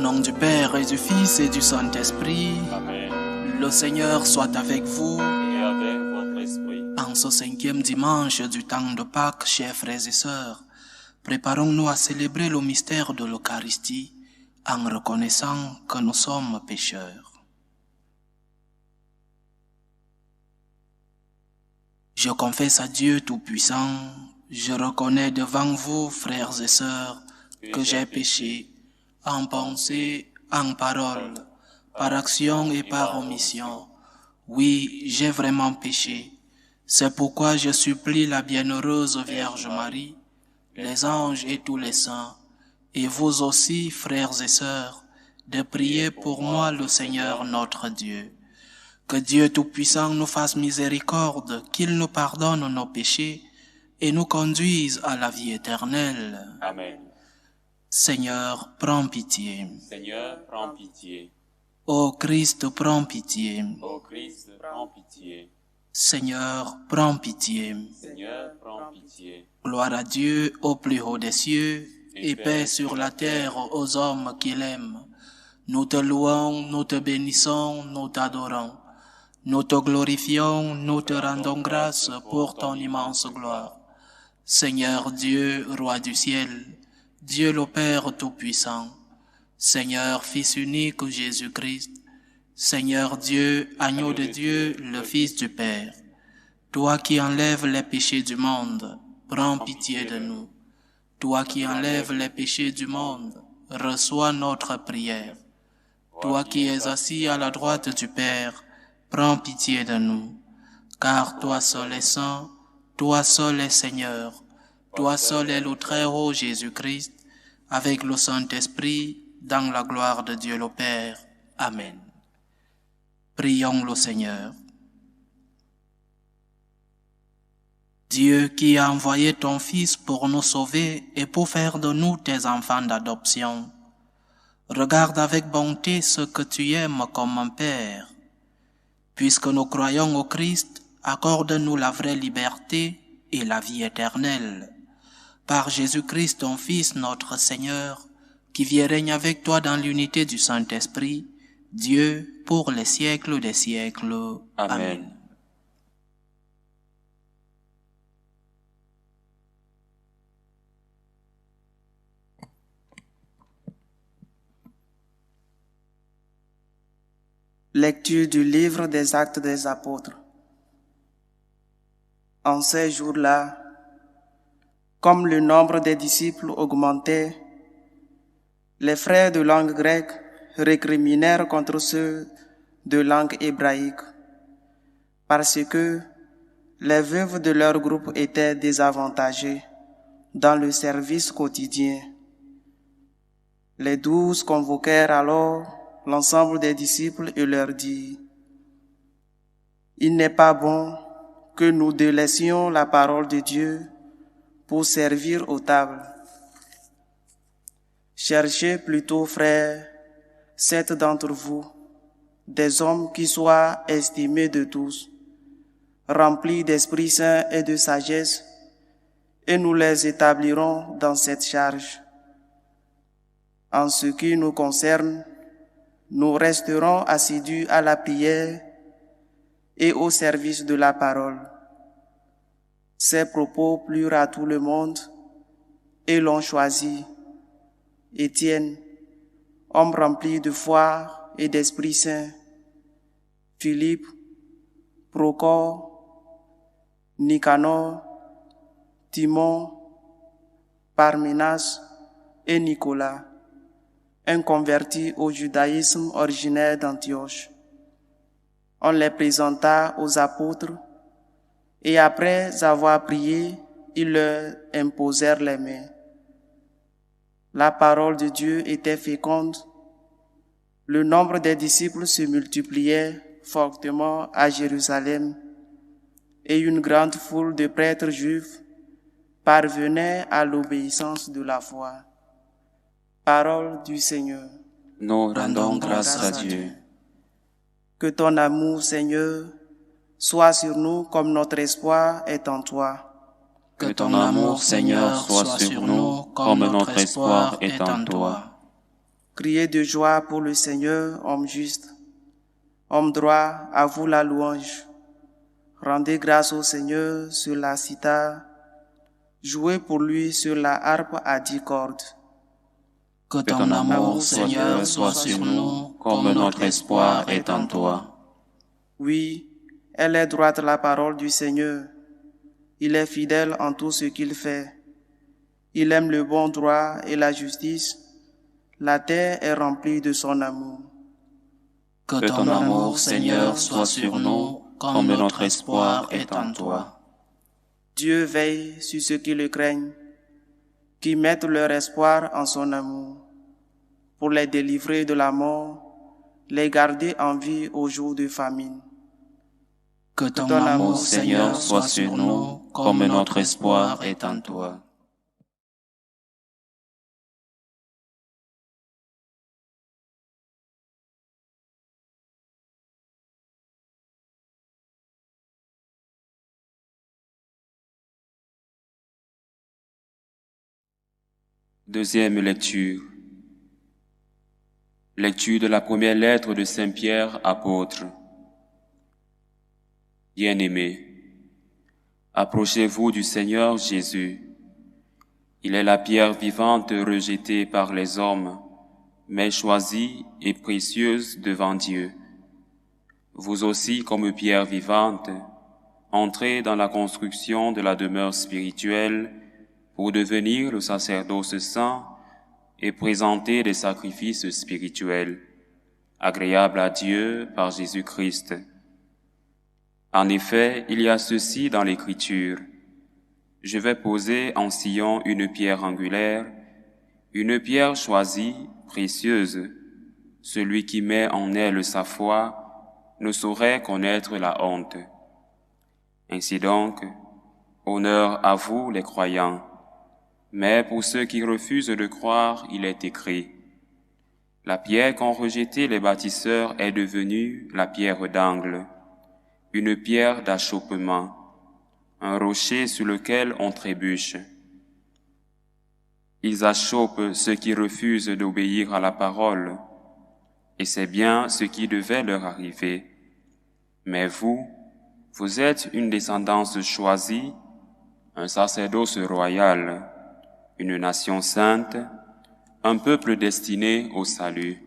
nom du Père et du Fils et du Saint-Esprit, Amen. le Seigneur soit avec vous. Et avec votre esprit. En ce 5e dimanche du temps de Pâques, chers frères et sœurs, préparons-nous à célébrer le mystère de l'Eucharistie en reconnaissant que nous sommes pécheurs. Je confesse à Dieu Tout-Puissant, je reconnais devant vous, frères et sœurs, que j'ai péché en pensée, en parole, par action et par omission. Oui, j'ai vraiment péché. C'est pourquoi je supplie la bienheureuse Vierge Marie, les anges et tous les saints, et vous aussi, frères et sœurs, de prier pour moi le Seigneur notre Dieu. Que Dieu Tout-Puissant nous fasse miséricorde, qu'il nous pardonne nos péchés et nous conduise à la vie éternelle. Amen. Seigneur, prends pitié. Seigneur, prends pitié. Ô Christ, prends pitié. Ô Christ, prends pitié. Seigneur, prends pitié. Seigneur, prends pitié. Gloire à Dieu au plus haut des cieux, et paix sur la terre aux hommes qu'il aime. Nous te louons, nous te bénissons, nous t'adorons. Nous te glorifions, nous te rendons grâce pour ton immense gloire. Seigneur Dieu, Roi du ciel, Dieu le Père Tout-Puissant, Seigneur Fils unique Jésus-Christ, Seigneur Dieu, Agneau de Dieu, le Fils du Père, toi qui enlèves les péchés du monde, prends pitié de nous. Toi qui enlèves les péchés du monde, reçois notre prière. Toi qui es assis à la droite du Père, prends pitié de nous. Car toi seul est saint, toi seul est Seigneur, toi seul est le Très-Haut Jésus-Christ, avec le Saint-Esprit, dans la gloire de Dieu le Père. Amen. Prions le Seigneur. Dieu qui a envoyé ton Fils pour nous sauver et pour faire de nous tes enfants d'adoption, regarde avec bonté ce que tu aimes comme un Père. Puisque nous croyons au Christ, accorde-nous la vraie liberté et la vie éternelle. Par Jésus-Christ, ton Fils, notre Seigneur, qui vit et règne avec toi dans l'unité du Saint-Esprit, Dieu, pour les siècles des siècles. Amen. Lecture du livre des Actes des Apôtres. En ces jours-là, comme le nombre des disciples augmentait, les frères de langue grecque récriminèrent contre ceux de langue hébraïque, parce que les veuves de leur groupe étaient désavantagées dans le service quotidien. Les 12 convoquèrent alors l'ensemble des disciples et leur dit: Il n'est pas bon que nous délaissions la parole de Dieu pour servir aux tables. Cherchez plutôt, frères, 7 d'entre vous, des hommes qui soient estimés de tous, remplis d'Esprit Saint et de sagesse, et nous les établirons dans cette charge. En ce qui nous concerne, nous resterons assidus à la prière et au service de la parole. Ces propos plurent à tout le monde et l'ont choisi. Étienne, homme rempli de foi et d'Esprit Saint, Philippe, Procore, Nicanor, Timon, Parménas et Nicolas, un converti au judaïsme originaire d'Antioche. On les présenta aux apôtres et après avoir prié, ils leur imposèrent les mains. La parole de Dieu était féconde. Le nombre des disciples se multipliait fortement à Jérusalem et une grande foule de prêtres juifs parvenait à l'obéissance de la foi. Parole du Seigneur. Nous rendons grâce à Dieu. Que ton amour, Seigneur, soit sur nous comme notre espoir est en toi. Que ton amour, Seigneur, soit sur nous comme notre espoir est en toi. Criez de joie pour le Seigneur, homme juste. Homme droit, à vous la louange. Rendez grâce au Seigneur sur la cithare. Jouez pour lui sur la harpe à 10 cordes. Que ton amour, Seigneur, soit sur nous, comme notre espoir est en toi. Oui, elle est droite la parole du Seigneur. Il est fidèle en tout ce qu'il fait. Il aime le bon droit et la justice. La terre est remplie de son amour. Que ton amour, Seigneur, soit sur nous, comme notre espoir est en toi. Dieu veille sur ceux qui le craignent, qui mettent leur espoir en son amour, pour les délivrer de la mort, les garder en vie au jour de famine. Que ton amour, Seigneur, soit sur nous, comme notre espoir est en toi. Deuxième lecture. Lecture de la première lettre de Saint Pierre, apôtre. Bien-aimés, approchez-vous du Seigneur Jésus. Il est la pierre vivante rejetée par les hommes, mais choisie et précieuse devant Dieu. Vous aussi, comme pierre vivante, entrez dans la construction de la demeure spirituelle pour devenir le sacerdoce saint et présenter des sacrifices spirituels, agréables à Dieu par Jésus-Christ. En effet, il y a ceci dans l'Écriture. Je vais poser en Sion une pierre angulaire, une pierre choisie, précieuse. Celui qui met en elle sa foi ne saurait connaître la honte. Ainsi donc, honneur à vous les croyants. Mais pour ceux qui refusent de croire, il est écrit: la pierre qu'ont rejetée les bâtisseurs est devenue la pierre d'angle, une pierre d'achoppement, un rocher sur lequel on trébuche. Ils achoppent ceux qui refusent d'obéir à la parole, et c'est bien ce qui devait leur arriver. Mais vous, vous êtes une descendance choisie, un sacerdoce royal, une nation sainte, un peuple destiné au salut,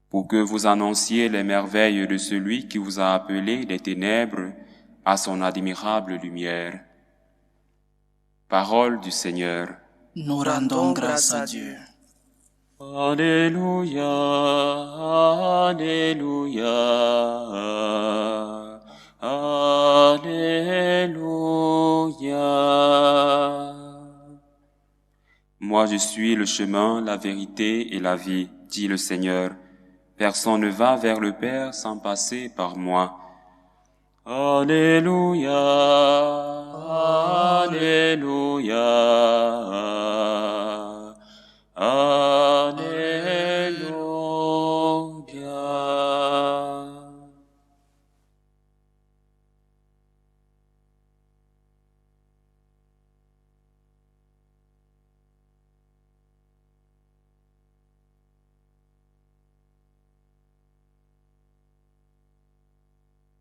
pour que vous annonciez les merveilles de celui qui vous a appelé des ténèbres à son admirable lumière. Parole du Seigneur. Nous rendons grâce à Dieu. Alléluia, Alléluia, Alléluia. Moi je suis le chemin, la vérité et la vie, dit le Seigneur. Personne ne va vers le Père sans passer par moi. Alléluia, Alléluia, Alléluia.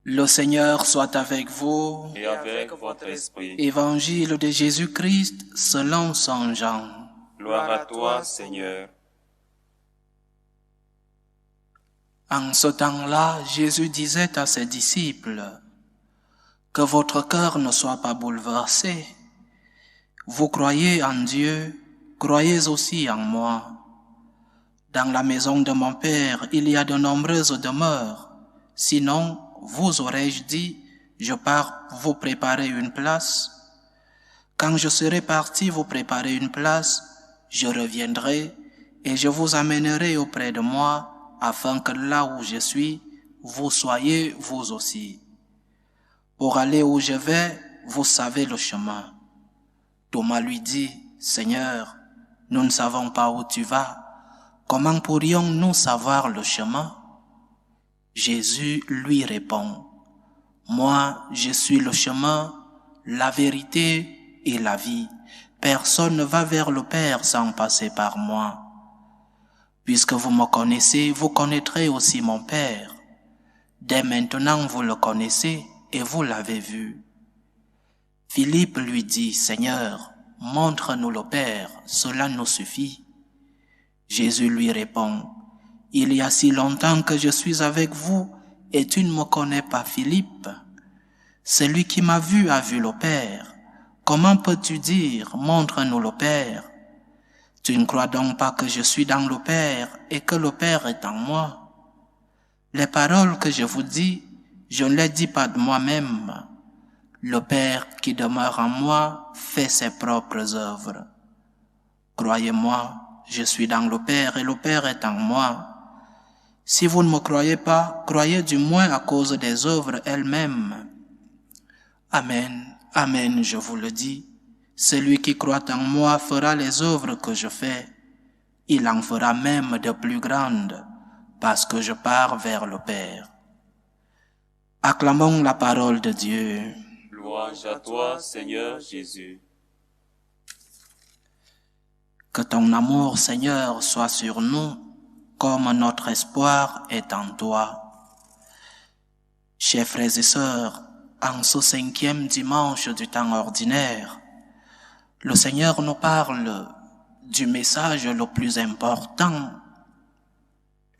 Le Seigneur soit avec vous. Et avec votre esprit. Évangile de Jésus-Christ selon Saint Jean. Gloire à toi, Seigneur. En ce temps-là, Jésus disait à ses disciples: que votre cœur ne soit pas bouleversé. Vous croyez en Dieu, croyez aussi en moi. Dans la maison de mon Père, il y a de nombreuses demeures. Sinon, vous aurais-je dit, je pars vous préparer une place. Quand je serai parti vous préparer une place, je reviendrai et je vous amènerai auprès de moi, afin que là où je suis, vous soyez vous aussi. Pour aller où je vais, vous savez le chemin. Thomas lui dit: Seigneur, nous ne savons pas où tu vas. Comment pourrions-nous savoir le chemin? Jésus lui répond: moi, je suis le chemin, la vérité et la vie. Personne ne va vers le Père sans passer par moi. Puisque vous me connaissez, vous connaîtrez aussi mon Père. Dès maintenant, vous le connaissez et vous l'avez vu. Philippe lui dit, Seigneur, montre-nous le Père, cela nous suffit. Jésus lui répond, il y a si longtemps que je suis avec vous et tu ne me connais pas, Philippe. Celui qui m'a vu a vu le Père. Comment peux-tu dire, montre-nous le Père? Tu ne crois donc pas que je suis dans le Père et que le Père est en moi? Les paroles que je vous dis, je ne les dis pas de moi-même. Le Père qui demeure en moi fait ses propres œuvres. Croyez-moi, je suis dans le Père et le Père est en moi. Si vous ne me croyez pas, croyez du moins à cause des œuvres elles-mêmes. Amen, amen, je vous le dis. Celui qui croit en moi fera les œuvres que je fais. Il en fera même de plus grandes, parce que je pars vers le Père. Acclamons la parole de Dieu. Louange à toi, Seigneur Jésus. Que ton amour, Seigneur, soit sur nous, comme notre espoir est en toi. Chers frères et sœurs, en ce 5e dimanche du temps ordinaire, le Seigneur nous parle du message le plus important,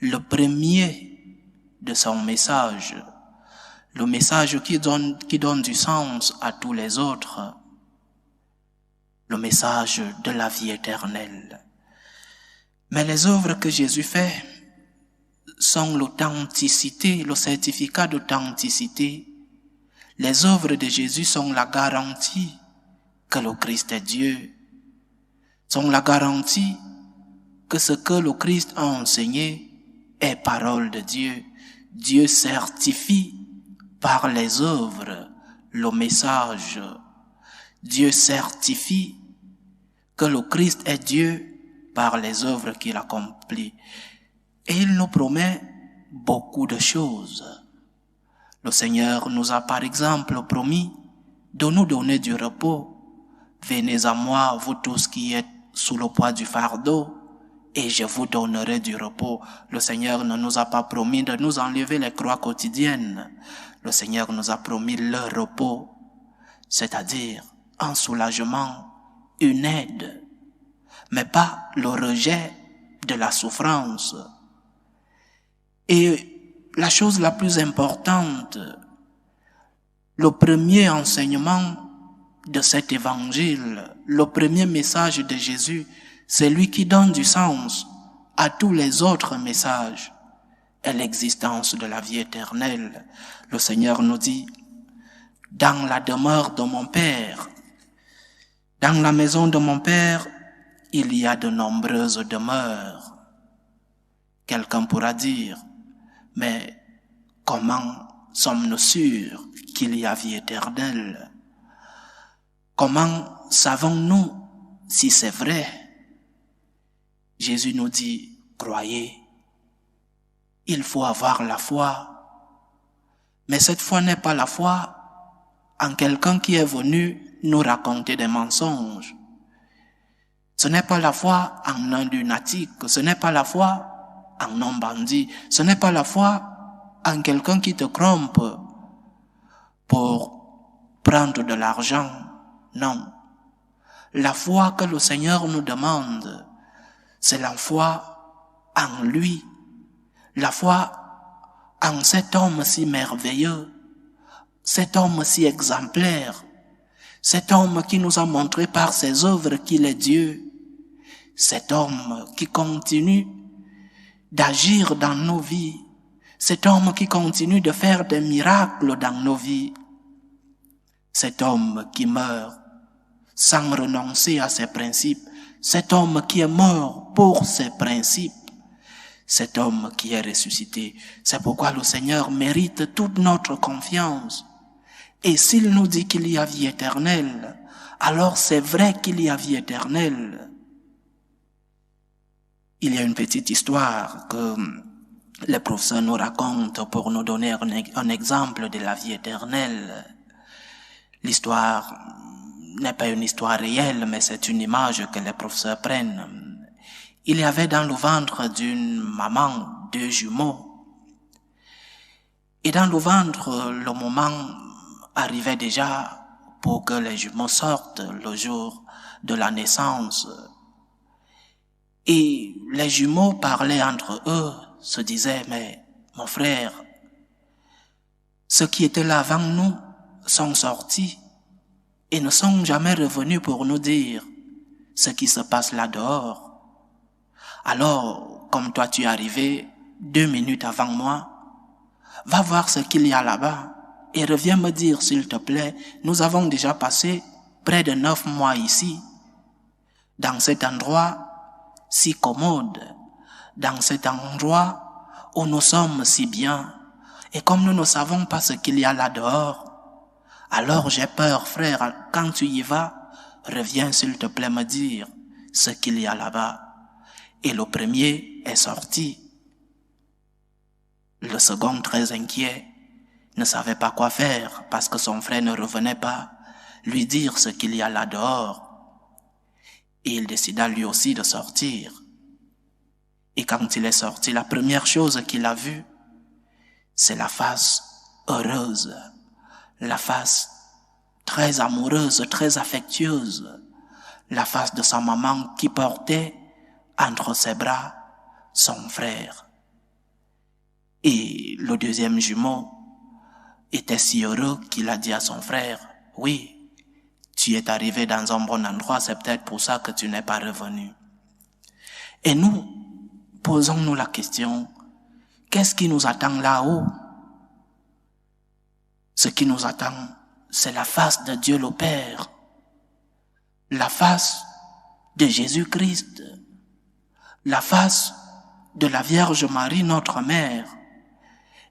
le premier de son message, le message qui donne du sens à tous les autres, le message de la vie éternelle. Mais les œuvres que Jésus fait sont l'authenticité, le certificat d'authenticité. Les œuvres de Jésus sont la garantie que le Christ est Dieu, sont la garantie que ce que le Christ a enseigné est parole de Dieu. Dieu certifie par les œuvres le message. Dieu certifie que le Christ est Dieu par les œuvres qu'il accomplit. Et il nous promet beaucoup de choses. Le Seigneur nous a par exemple promis de nous donner du repos. Venez à moi, vous tous qui êtes sous le poids du fardeau, et je vous donnerai du repos. Le Seigneur ne nous a pas promis de nous enlever les croix quotidiennes. Le Seigneur nous a promis le repos, c'est-à-dire un soulagement, une aide, mais pas le rejet de la souffrance. Et la chose la plus importante, le premier enseignement de cet évangile, le premier message de Jésus, c'est lui qui donne du sens à tous les autres messages et l'existence de la vie éternelle. Le Seigneur nous dit, dans la demeure de mon Père, dans la maison de mon Père, il y a de nombreuses demeures. Quelqu'un pourra dire, mais comment sommes-nous sûrs qu'il y a vie éternelle? Comment savons-nous si c'est vrai? Jésus nous dit, croyez. Il faut avoir la foi. Mais cette foi n'est pas la foi en quelqu'un qui est venu nous raconter des mensonges. Ce n'est pas la foi en un lunatique. Ce n'est pas la foi en un bandit. Ce n'est pas la foi en quelqu'un qui te trompe pour prendre de l'argent. Non. La foi que le Seigneur nous demande, c'est la foi en lui. La foi en cet homme si merveilleux, cet homme si exemplaire, cet homme qui nous a montré par ses œuvres qu'il est Dieu, cet homme qui continue d'agir dans nos vies, cet homme qui continue de faire des miracles dans nos vies, cet homme qui meurt sans renoncer à ses principes, cet homme qui est mort pour ses principes, cet homme qui est ressuscité. C'est pourquoi le Seigneur mérite toute notre confiance. Et s'il nous dit qu'il y a vie éternelle, alors c'est vrai qu'il y a vie éternelle. Il y a une petite histoire que les professeurs nous racontent pour nous donner un exemple de la vie éternelle. L'histoire n'est pas une histoire réelle, mais c'est une image que les professeurs prennent. il y avait dans le ventre d'une maman 2 jumeaux. Et dans le ventre, le moment arrivait déjà pour que les jumeaux sortent le jour de la naissance. Et les jumeaux parlaient entre eux, se disaient, mais mon frère, ceux qui étaient là avant nous sont sortis et ne sont jamais revenus pour nous dire ce qui se passe là dehors. Alors, comme toi tu es arrivé 2 minutes avant moi, va voir ce qu'il y a là-bas et reviens me dire s'il te plaît, nous avons déjà passé près de 9 mois ici, dans cet endroit si commode, dans cet endroit où nous sommes si bien, et comme nous ne savons pas ce qu'il y a là dehors, alors j'ai peur, frère, quand tu y vas, reviens s'il te plaît me dire ce qu'il y a là-bas. Et le premier est sorti. Le second, très inquiet, ne savait pas quoi faire parce que son frère ne revenait pas lui dire ce qu'il y a là dehors. Et il décida lui aussi de sortir. Et quand il est sorti, la première chose qu'il a vue, c'est la face heureuse, la face très amoureuse, très affectueuse, la face de sa maman qui portait entre ses bras son frère. Et le deuxième jumeau était si heureux qu'il a dit à son frère, « Oui, tu es arrivé dans un bon endroit, c'est peut-être pour ça que tu n'es pas revenu. » Et nous, posons-nous la question, qu'est-ce qui nous attend là-haut? Ce qui nous attend, c'est la face de Dieu le Père, la face de Jésus-Christ, la face de la Vierge Marie, notre Mère,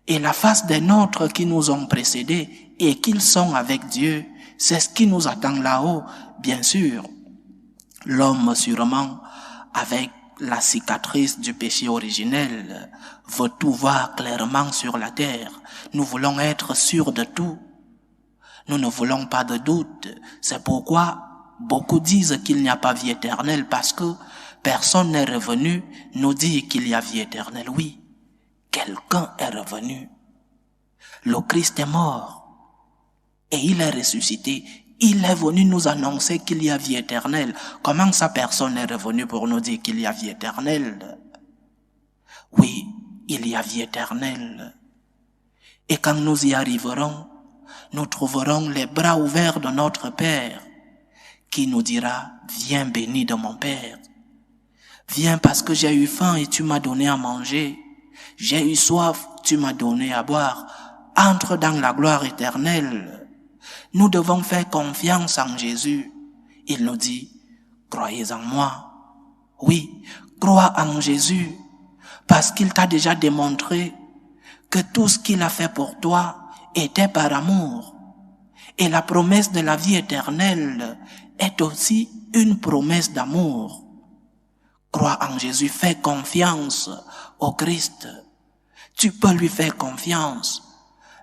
et la face des nôtres qui nous ont précédés et qu'ils sont avec Dieu. C'est ce qui nous attend là-haut, bien sûr. L'homme, sûrement, avec la cicatrice du péché originel, veut tout voir clairement sur la terre. Nous voulons être sûrs de tout. Nous ne voulons pas de doute. C'est pourquoi beaucoup disent qu'il n'y a pas vie éternelle, parce que personne n'est revenu nous dire qu'il y a vie éternelle. Oui, quelqu'un est revenu. Le Christ est mort et il est ressuscité. Il est venu nous annoncer qu'il y a vie éternelle. Comment sa personne est revenue pour nous dire qu'il y a vie éternelle? Oui, il y a vie éternelle. Et quand nous y arriverons, nous trouverons les bras ouverts de notre Père qui nous dira, viens béni de mon Père. Viens parce que j'ai eu faim et tu m'as donné à manger. J'ai eu soif, tu m'as donné à boire. Entre dans la gloire éternelle. Nous devons faire confiance en Jésus. Il nous dit, croyez en moi. Oui, crois en Jésus, parce qu'il t'a déjà démontré que tout ce qu'il a fait pour toi était par amour. Et la promesse de la vie éternelle est aussi une promesse d'amour. Crois en Jésus, fais confiance au Christ. Tu peux lui faire confiance.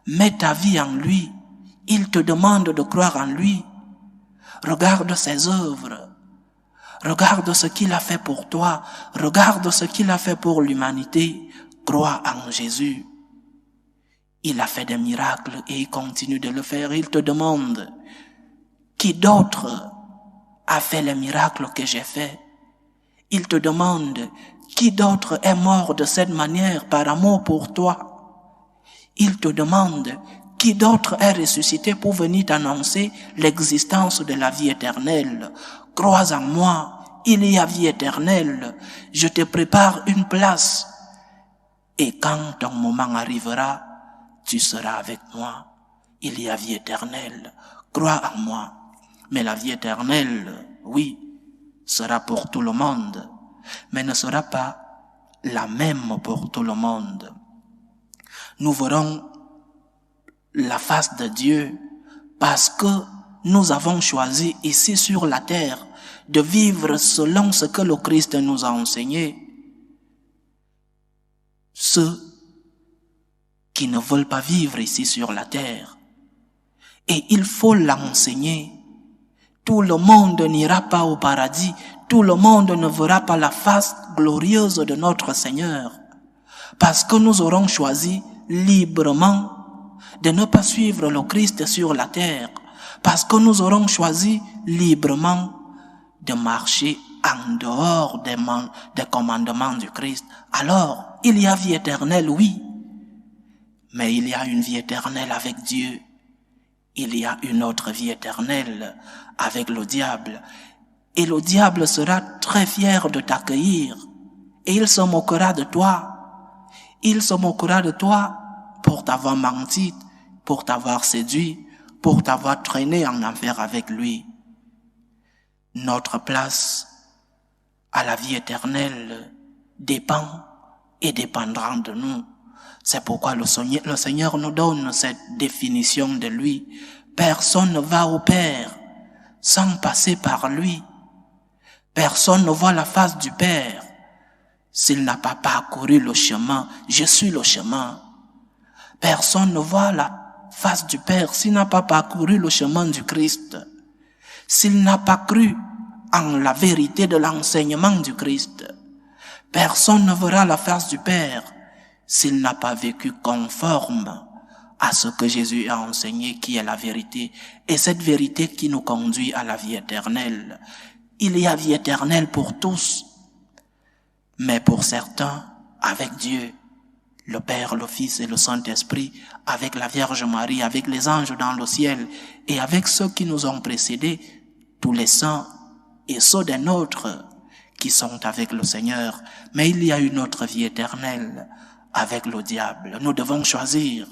Mets ta vie en lui. Il te demande de croire en lui. Regarde ses œuvres. Regarde ce qu'il a fait pour toi. Regarde ce qu'il a fait pour l'humanité. Crois en Jésus. Il a fait des miracles et il continue de le faire. Il te demande, qui d'autre a fait les miracles que j'ai faits? Il te demande, qui d'autre est mort de cette manière par amour pour toi? Il te demande, qui d'autre est ressuscité pour venir t'annoncer l'existence de la vie éternelle? Crois en moi, il y a vie éternelle. Je te prépare une place. Et quand ton moment arrivera, tu seras avec moi. Il y a vie éternelle. Crois en moi. Mais la vie éternelle, oui, sera pour tout le monde, mais ne sera pas la même pour tout le monde. Nous verrons la face de Dieu parce que nous avons choisi ici sur la terre de vivre selon ce que le Christ nous a enseigné. Ceux qui ne veulent pas vivre ici sur la terre. Et il faut l'enseigner. Tout le monde n'ira pas au paradis. Tout le monde ne verra pas la face glorieuse de notre Seigneur, parce que nous aurons choisi librement de ne pas suivre le Christ sur la terre, parce que nous aurons choisi librement de marcher en dehors des commandements du Christ. Alors, il y a vie éternelle, oui, mais il y a une vie éternelle avec Dieu. Il y a une autre vie éternelle avec le diable. Et le diable sera très fier de t'accueillir. Et il se moquera de toi. Il se moquera de toi pour t'avoir menti, pour t'avoir séduit, pour t'avoir traîné en enfer avec lui. Notre place à la vie éternelle dépend et dépendra de nous. C'est pourquoi le Seigneur nous donne cette définition de lui. Personne ne va au Père sans passer par lui. Personne ne voit la face du Père s'il n'a pas parcouru le chemin. Je suis le chemin. Personne ne voit la face du Père s'il n'a pas parcouru le chemin du Christ. S'il n'a pas cru en la vérité de l'enseignement du Christ. Personne ne verra la face du Père s'il n'a pas vécu conforme à ce que Jésus a enseigné, qui est la vérité, et cette vérité qui nous conduit à la vie éternelle. Il y a vie éternelle pour tous, mais pour certains, avec Dieu, le Père, le Fils et le Saint-Esprit, avec la Vierge Marie, avec les anges dans le ciel, et avec ceux qui nous ont précédés, tous les saints et ceux des nôtres qui sont avec le Seigneur. Mais il y a une autre vie éternelle avec le diable. Nous devons choisir.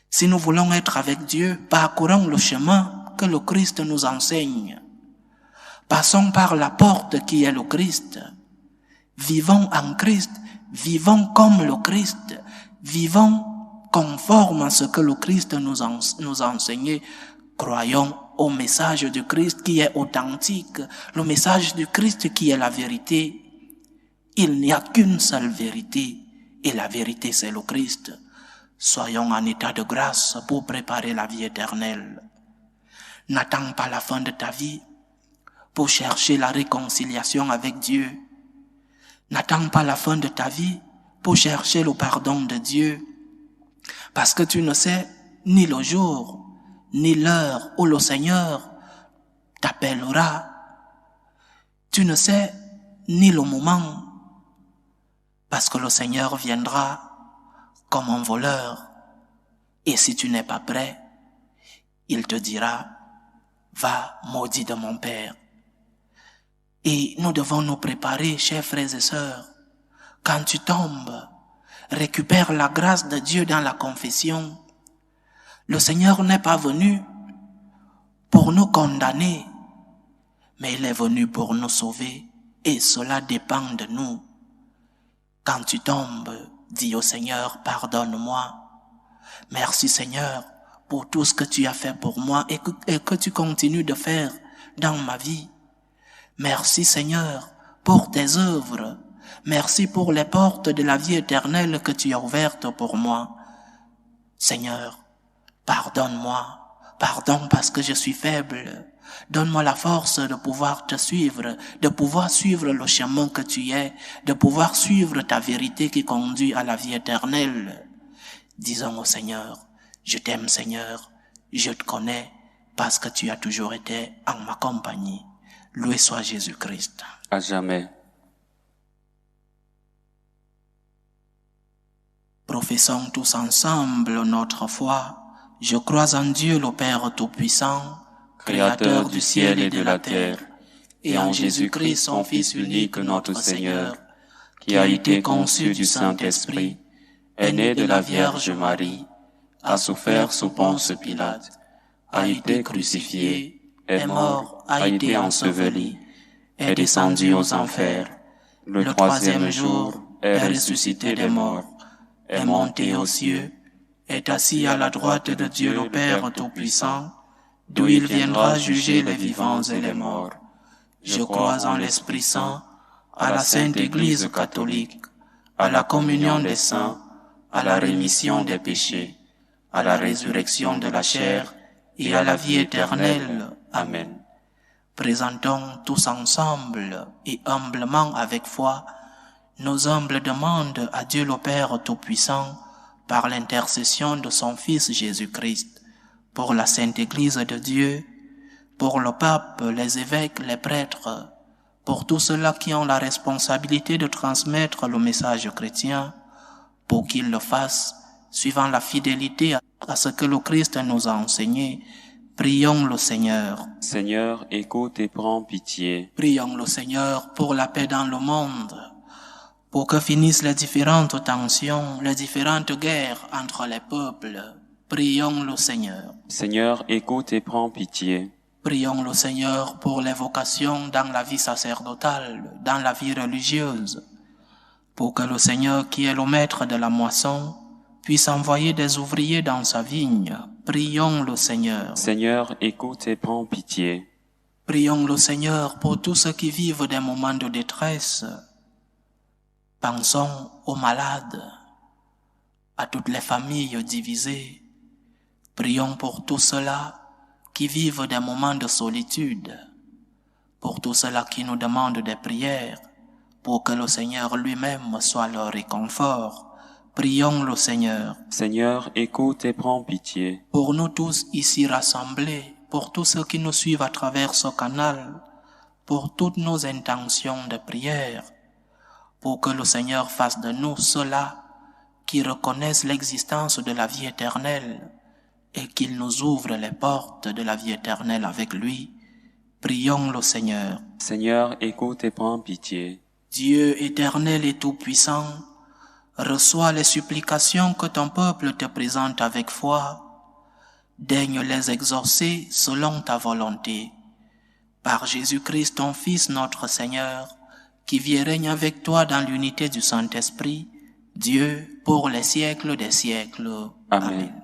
Si nous voulons être avec Dieu, parcourons le chemin que le Christ nous enseigne. Passons par la porte qui est le Christ. Vivons en Christ, vivons comme le Christ, vivons conforme à ce que le Christ nous a enseigné. Croyons au message du Christ qui est authentique, le message du Christ qui est la vérité. Il n'y a qu'une seule vérité, et la vérité c'est le Christ. Soyons en état de grâce pour préparer la vie éternelle. N'attends pas la fin de ta vie pour chercher la réconciliation avec Dieu. N'attends pas la fin de ta vie pour chercher le pardon de Dieu, parce que tu ne sais ni le jour, ni l'heure où le Seigneur t'appellera. Tu ne sais ni le moment, parce que le Seigneur viendra comme un voleur. Et si tu n'es pas prêt, il te dira, va, maudit de mon Père. Et nous devons nous préparer, chers frères et sœurs. Quand tu tombes, récupère la grâce de Dieu dans la confession. Le Seigneur n'est pas venu pour nous condamner, mais il est venu pour nous sauver, et cela dépend de nous. Quand tu tombes, dis au Seigneur, pardonne-moi. Merci Seigneur pour tout ce que tu as fait pour moi et que tu continues de faire dans ma vie. Merci Seigneur pour tes œuvres. Merci pour les portes de la vie éternelle que tu as ouvertes pour moi. Seigneur, pardonne-moi. Pardonne parce que je suis faible. Donne-moi la force de pouvoir te suivre, de pouvoir suivre le chemin que tu es, de pouvoir suivre ta vérité qui conduit à la vie éternelle. Disons au Seigneur, je t'aime Seigneur, je te connais parce que tu as toujours été en ma compagnie. Loué soit Jésus-Christ. À jamais. Professons tous ensemble notre foi. Je crois en Dieu le Père Tout-Puissant, Créateur du ciel et de la terre, et en Jésus-Christ, son Fils unique, notre Seigneur, qui a été conçu du Saint-Esprit, est né de la Vierge Marie, a souffert sous Ponce Pilate, a été crucifié, est mort, a été enseveli, est descendu aux enfers, le troisième jour est ressuscité des morts, est monté aux cieux, est assis à la droite de Dieu le Père Tout-Puissant, d'où il viendra juger les vivants et les morts. Je crois en l'Esprit Saint, à la Sainte Église catholique, à la communion des saints, à la rémission des péchés, à la résurrection de la chair et à la vie éternelle. Amen. Présentons tous ensemble et humblement avec foi nos humbles demandes à Dieu le Père Tout-Puissant par l'intercession de son Fils Jésus-Christ, pour la Sainte Église de Dieu, pour le pape, les évêques, les prêtres, pour tous ceux-là qui ont la responsabilité de transmettre le message chrétien, pour qu'ils le fassent suivant la fidélité à ce que le Christ nous a enseigné. Prions le Seigneur. Seigneur, écoute et prends pitié. Prions le Seigneur pour la paix dans le monde, pour que finissent les différentes tensions, les différentes guerres entre les peuples. Prions le Seigneur. Seigneur, écoute et prends pitié. Prions le Seigneur pour les vocations dans la vie sacerdotale, dans la vie religieuse, pour que le Seigneur, qui est le maître de la moisson, puisse envoyer des ouvriers dans sa vigne. Prions le Seigneur. Seigneur, écoute et prends pitié. Prions le Seigneur pour tous ceux qui vivent des moments de détresse. Pensons aux malades, à toutes les familles divisées. Prions pour tous ceux-là qui vivent des moments de solitude, pour tous ceux-là qui nous demandent des prières, pour que le Seigneur lui-même soit leur réconfort. Prions le Seigneur. Seigneur, écoute et prends pitié. Pour nous tous ici rassemblés, pour tous ceux qui nous suivent à travers ce canal, pour toutes nos intentions de prière, pour que le Seigneur fasse de nous ceux-là qui reconnaissent l'existence de la vie éternelle et qu'il nous ouvre les portes de la vie éternelle avec lui. Prions le Seigneur. Seigneur, écoute et prends pitié. Dieu éternel et tout-puissant, reçois les supplications que ton peuple te présente avec foi. Daigne les exaucer selon ta volonté. Par Jésus-Christ, ton Fils, notre Seigneur, qui vit et règne avec toi dans l'unité du Saint-Esprit, Dieu, pour les siècles des siècles. Amen.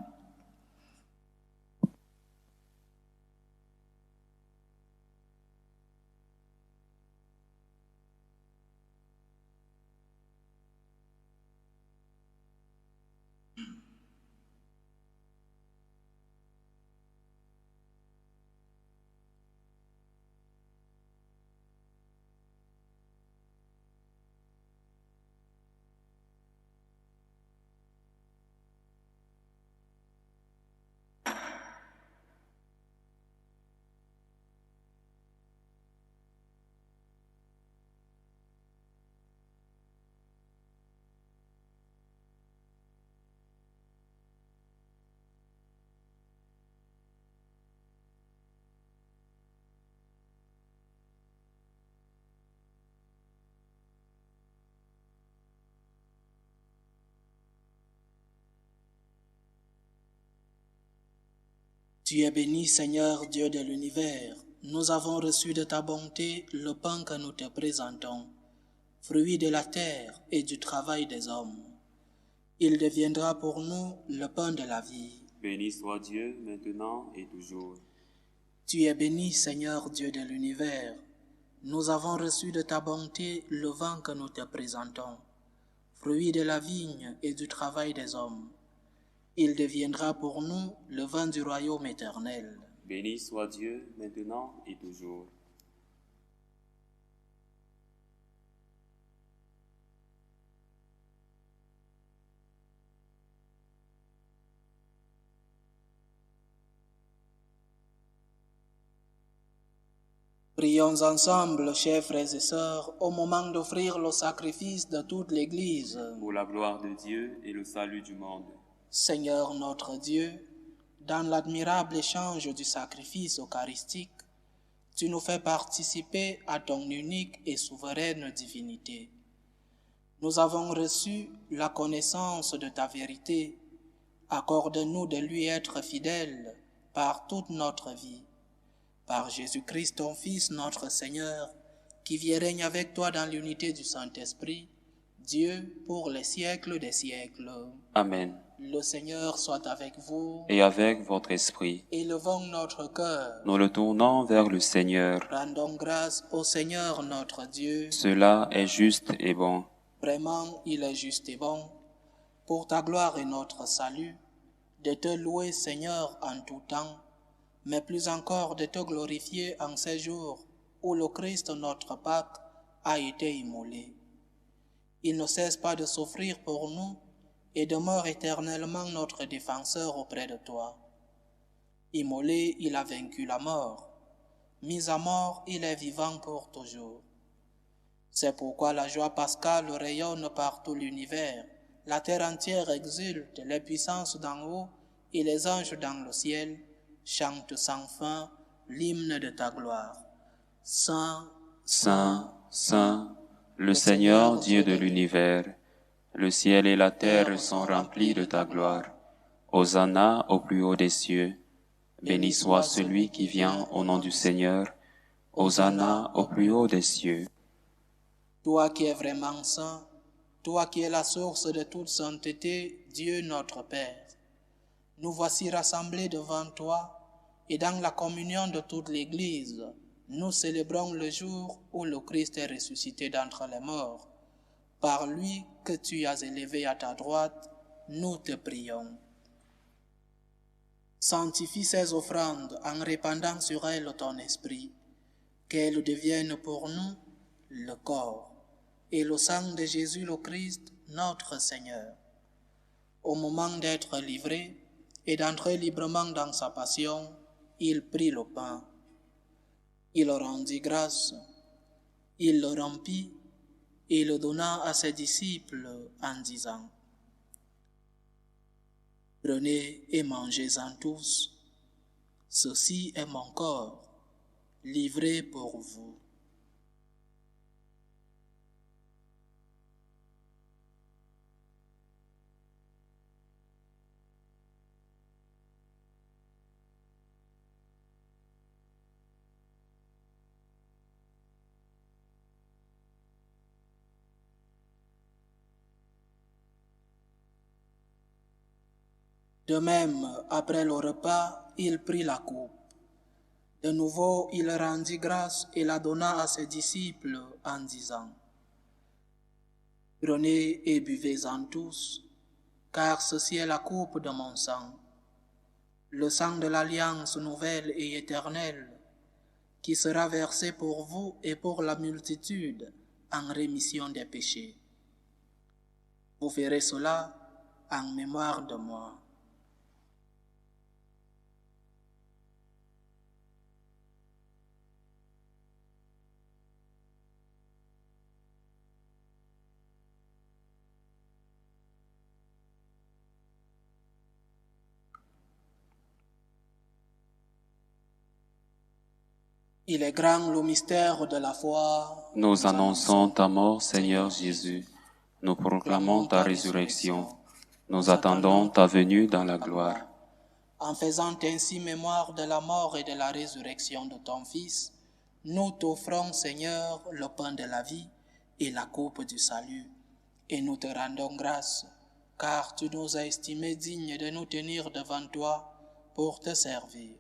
Tu es béni, Seigneur Dieu de l'univers. Nous avons reçu de ta bonté le pain que nous te présentons, fruit de la terre et du travail des hommes. Il deviendra pour nous le pain de la vie. Béni soit Dieu, maintenant et toujours. Tu es béni, Seigneur Dieu de l'univers. Nous avons reçu de ta bonté le vin que nous te présentons, fruit de la vigne et du travail des hommes. Il deviendra pour nous le vin du royaume éternel. Béni soit Dieu, maintenant et toujours. Prions ensemble, chers frères et sœurs, au moment d'offrir le sacrifice de toute l'Église. Pour la gloire de Dieu et le salut du monde. Seigneur notre Dieu, dans l'admirable échange du sacrifice eucharistique, tu nous fais participer à ton unique et souveraine divinité. Nous avons reçu la connaissance de ta vérité. Accorde-nous de lui être fidèles par toute notre vie. Par Jésus-Christ, ton Fils, notre Seigneur, qui vit et règne avec toi dans l'unité du Saint-Esprit, Dieu pour les siècles des siècles. Amen. Le Seigneur soit avec vous. Et avec votre esprit. Élevons notre cœur. Nous le tournons vers le Seigneur. Rendons grâce au Seigneur notre Dieu. Cela est juste et bon. Vraiment, il est juste et bon, pour ta gloire et notre salut, de te louer, Seigneur, en tout temps, mais plus encore de te glorifier en ces jours où le Christ, notre Pâque, a été immolé. Il ne cesse pas de souffrir pour nous et demeure éternellement notre défenseur auprès de toi. Immolé, il a vaincu la mort. Mis à mort, il est vivant pour toujours. C'est pourquoi la joie pascale rayonne par tout l'univers. La terre entière exulte, les puissances d'en haut et les anges dans le ciel chantent sans fin l'hymne de ta gloire. Saint, Saint, Saint, le Seigneur Dieu de l'univers, le ciel et la terre sont remplis de ta gloire. Hosanna au plus haut des cieux. Béni soit celui qui vient au nom du Seigneur. Hosanna au plus haut des cieux. toi qui es vraiment saint, toi qui es la source de toute sainteté, Dieu notre Père, nous voici rassemblés devant toi et dans la communion de toute l'Église, nous célébrons le jour où le Christ est ressuscité d'entre les morts. Par lui que tu as élevé à ta droite, nous te prions. Sanctifie ces offrandes en répandant sur elles ton esprit, qu'elles deviennent pour nous le corps et le sang de Jésus le Christ, notre Seigneur. Au moment d'être livré et d'entrer librement dans sa passion, il prit le pain. Il rendit grâce, il le rompit et le donna à ses disciples en disant: Prenez et mangez-en tous, ceci est mon corps, livré pour vous. De même, après le repas, il prit la coupe. De nouveau, il rendit grâce et la donna à ses disciples en disant: Prenez et buvez-en tous, car ceci est la coupe de mon sang, le sang de l'alliance nouvelle et éternelle, qui sera versé pour vous et pour la multitude en rémission des péchés. Vous ferez cela en mémoire de moi. Il est grand le mystère de la foi. Nous annonçons ta mort, Seigneur Jésus. Nous proclamons ta résurrection. Nous attendons ta venue dans la gloire. En faisant ainsi mémoire de la mort et de la résurrection de ton Fils, nous t'offrons, Seigneur, le pain de la vie et la coupe du salut, et nous te rendons grâce, car tu nous as estimés dignes de nous tenir devant toi pour te servir.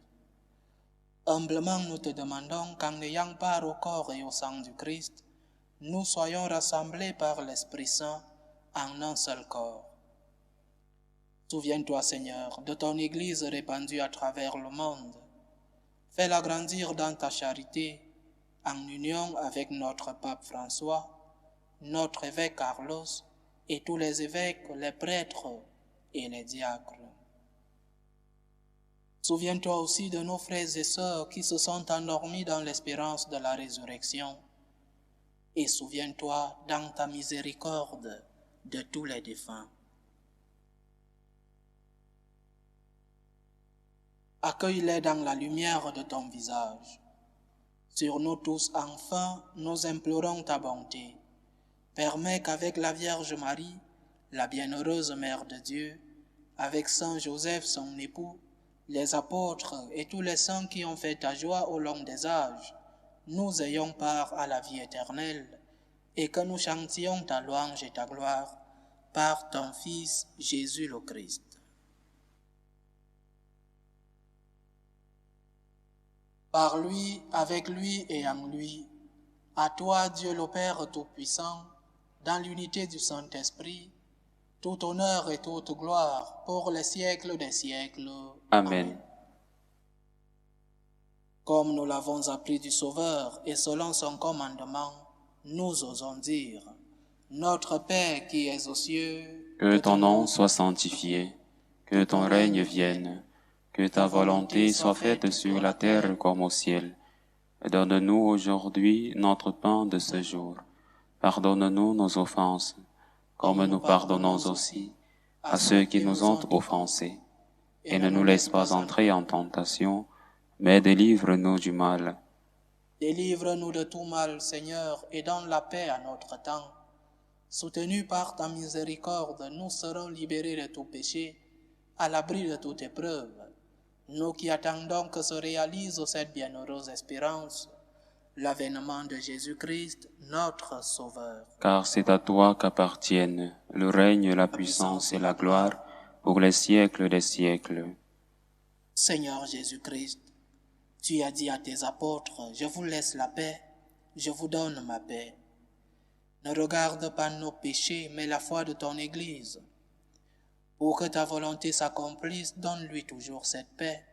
Humblement nous te demandons qu'en ayant part au corps et au sang du Christ, nous soyons rassemblés par l'Esprit Saint en un seul corps. Souviens-toi, Seigneur, de ton Église répandue à travers le monde. Fais-la grandir dans ta charité, en union avec notre pape François, notre évêque Carlos et tous les évêques, les prêtres et les diacres. Souviens-toi aussi de nos frères et sœurs qui se sont endormis dans l'espérance de la résurrection. Et souviens-toi dans ta miséricorde de tous les défunts. Accueille-les dans la lumière de ton visage. Sur nous tous, enfin, nous implorons ta bonté. Permets qu'avec la Vierge Marie, la bienheureuse Mère de Dieu, avec Saint Joseph, son époux, les apôtres et tous les saints qui ont fait ta joie au long des âges, nous ayons part à la vie éternelle et que nous chantions ta louange et ta gloire par ton Fils Jésus le Christ. Par lui, avec lui et en lui, à toi Dieu le Père Tout-Puissant, dans l'unité du Saint-Esprit, tout honneur et toute gloire pour les siècles des siècles. Amen. Comme nous l'avons appris du Sauveur et selon son commandement, nous osons dire, Notre Père qui es aux cieux, que ton nom soit sanctifié, que ton règne vienne, que ta volonté soit faite sur la terre comme au ciel. Donne-nous aujourd'hui notre pain de ce jour. Pardonne-nous nos offenses, comme nous pardonnons aussi à ceux qui nous ont offensés. Et ne nous laisse pas entrer en tentation, mais délivre-nous du mal. Délivre-nous de tout mal, Seigneur, et donne la paix à notre temps. Soutenus par ta miséricorde, nous serons libérés de tout péché, à l'abri de toute épreuve. Nous qui attendons que se réalise cette bienheureuse espérance, l'avènement de Jésus-Christ, notre Sauveur. Car c'est à toi qu'appartiennent le règne, la puissance et la gloire pour les siècles des siècles. Seigneur Jésus-Christ, tu as dit à tes apôtres, je vous laisse la paix, je vous donne ma paix. Ne regarde pas nos péchés, mais la foi de ton Église. Pour que ta volonté s'accomplisse, donne-lui toujours cette paix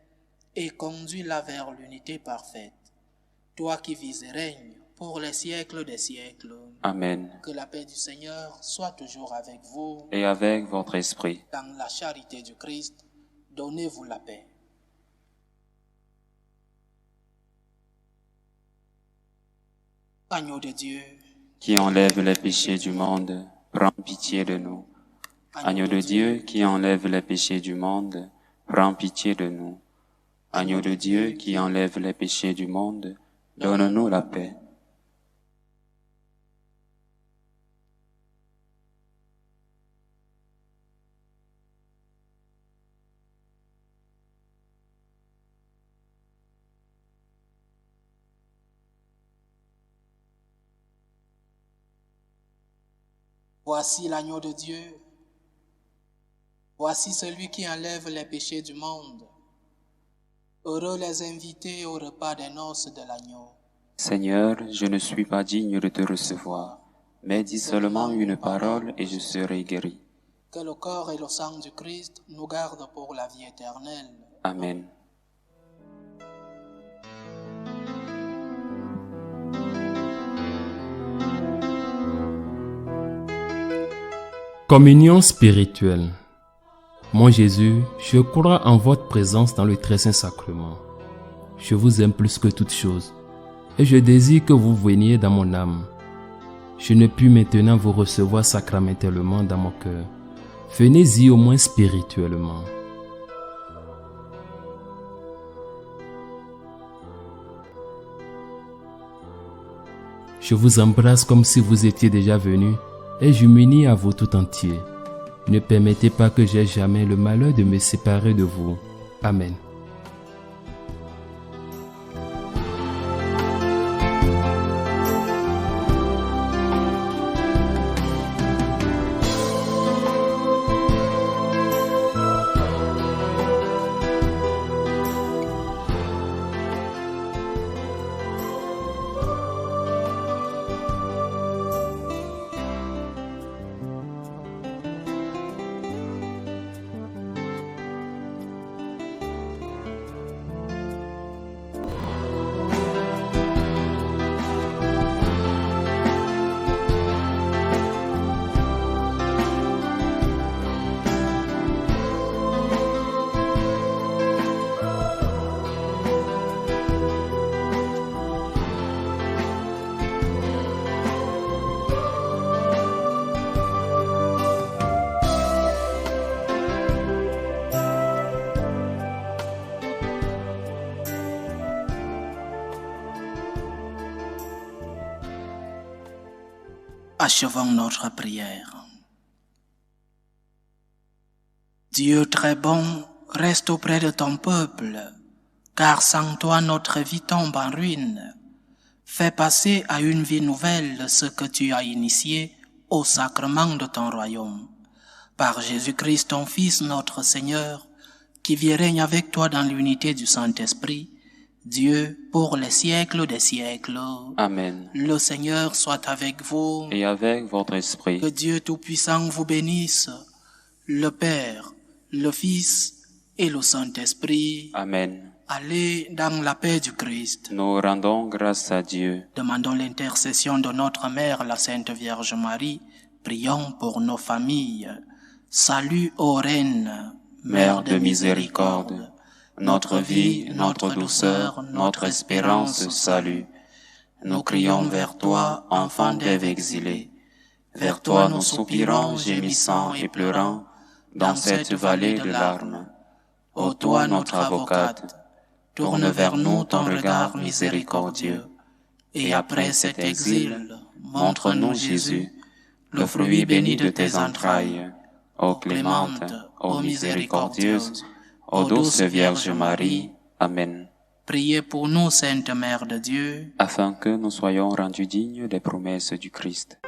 et conduis-la vers l'unité parfaite. Toi qui vis et règnes pour les siècles des siècles. Amen. Que la paix du Seigneur soit toujours avec vous. Et avec votre esprit. Dans la charité du Christ, donnez-vous la paix. Agneau de Dieu, qui enlève les péchés du monde, prends pitié de nous. Agneau de Dieu, qui enlève les péchés du monde, prends pitié de nous. Agneau de Dieu, qui enlève les péchés du monde, donne-nous la paix. Voici l'agneau de Dieu. Voici celui qui enlève les péchés du monde. Heureux les invités au repas des noces de l'agneau. Seigneur, je ne suis pas digne de te recevoir, mais dis seulement une parole et je serai guéri. Que le corps et le sang du Christ nous gardent pour la vie éternelle. Amen. Communion spirituelle. Mon Jésus, je crois en votre présence dans le très saint sacrement. Je vous aime plus que toute chose et je désire que vous veniez dans mon âme. Je ne puis maintenant vous recevoir sacramentellement dans mon cœur. Venez-y au moins spirituellement. Je vous embrasse comme si vous étiez déjà venu et je m'unis à vous tout entier. Ne permettez pas que j'aie jamais le malheur de me séparer de vous. Amen. Achevons notre prière. Dieu très bon, reste auprès de ton peuple, car sans toi notre vie tombe en ruine. Fais passer à une vie nouvelle ce que tu as initié au sacrement de ton royaume. Par Jésus-Christ, ton Fils, notre Seigneur, qui vit et règne avec toi dans l'unité du Saint-Esprit, Dieu, pour les siècles des siècles. Amen. Le Seigneur soit avec vous. Et avec votre esprit. Que Dieu Tout-Puissant vous bénisse, le Père, le Fils et le Saint-Esprit. Amen. Allez dans la paix du Christ. Nous rendons grâce à Dieu. Demandons l'intercession de notre Mère, la Sainte Vierge Marie. Prions pour nos familles. Salut ô Reine, Mère de miséricorde, notre vie, notre douceur, notre espérance, salut. Nous crions vers toi, enfant d'Ève exilée. Vers toi nous soupirons, gémissant et pleurant, dans cette vallée de larmes. Ô toi notre avocate, tourne vers nous ton regard miséricordieux. Et après cet exil, montre-nous Jésus, le fruit béni de tes entrailles. Ô clémente, ô miséricordieuse, ô douce Vierge Marie. Amen. Priez pour nous, Sainte Mère de Dieu, Afin que nous soyons rendus dignes des promesses du Christ.